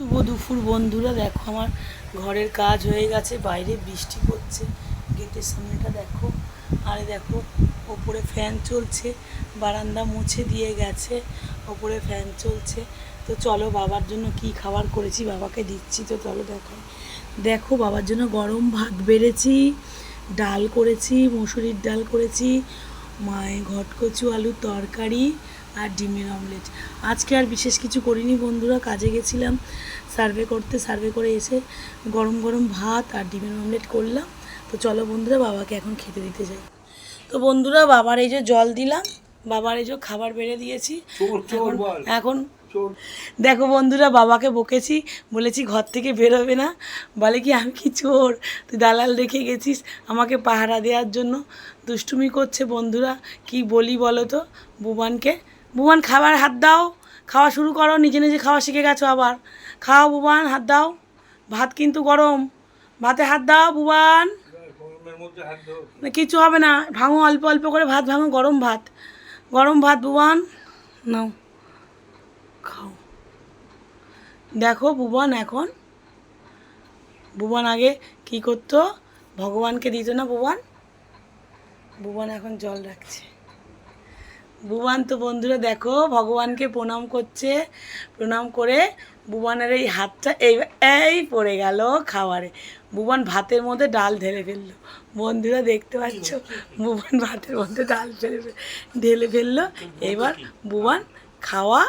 শুভ দুপুর বন্ধুরা, দেখো আমার ঘরের কাজ হয়ে গেছে। বাইরে বৃষ্টি পড়ছে, গেটের সামনেটা দেখো। আরে দেখো, ওপরে ফ্যান চলছে, বারান্দা মুছে দিয়ে গেছে, ওপরে ফ্যান চলছে। তো চলো বাবার জন্য কি খাবার করেছি বাবাকে দিচ্ছি। তো চলো দেখো, দেখো বাবার জন্য গরম ভাত বেড়েছি, ডাল করেছি, মুসুরির ডাল করেছি, মায়ে ঘটকচু আলুর তরকারি আর ডিমের অমলেট। আজকে আর বিশেষ কিছু করিনি বন্ধুরা, কাজে গেছিলাম সার্ভে করতে, সার্ভে করে এসে গরম গরম ভাত আর ডিমের অমলেট করলাম। তো চলো বন্ধুরা বাবাকে এখন খেতে দিতে যাই। তো বন্ধুরা বাবার এই যে জল দিলাম, বাবার এই যে খাবার বেড়ে দিয়েছি। এখন দেখো বন্ধুরা, বাবাকে বকেছি, বলেছি ঘর থেকে বেরোবে না। বলে কি আমি কি চোর, তুই দালাল রেখে গেছিস আমাকে পাহারা দেওয়ার জন্য। দুষ্টুমি করছে বন্ধুরা, কি বলি বলো তো বুবানকে। বুবান খাবার হাত দাও, খাওয়া শুরু করো, নিজে নিজে খাওয়া শিখে গেছো আবার। খাও বুবান, হাত দাও, ভাত কিন্তু গরম, ভাতে হাত দাও বুবান। কিছু হবে না, ভাঙো অল্প অল্প করে ভাত ভাঙো, গরম ভাত, গরম ভাত বুবান নাও খাও। দেখো বুবান এখন, বুবান আগে কি করতো, ভগবানকে দিত না বুবান, বুবান এখন জল রাখছে। বুবান তো বন্ধুরা দেখো ভগবানকে প্রণাম করছে, প্রণাম করে বুবানের এই হাতটা এই পড়ে গেল খাবারে। বুবান ভাতের মধ্যে ডাল ঢেলে ফেললো, বন্ধুরা দেখতে পাচ্ছ, বুবান ভাতের মধ্যে ডাল ঢেলে ফেললো। এবার বুবান খাওয়া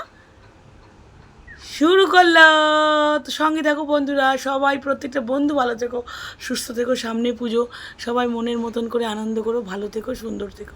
শুরু করলো। তো সঙ্গে দেখো বন্ধুরা, সবাই প্রত্যেকটা বন্ধু ভালো থেকো, সুস্থ থেকো, সামনে পুজো, সবাই মনের মতন করে আনন্দ করো, ভালো থেকো, সুন্দর থেকো।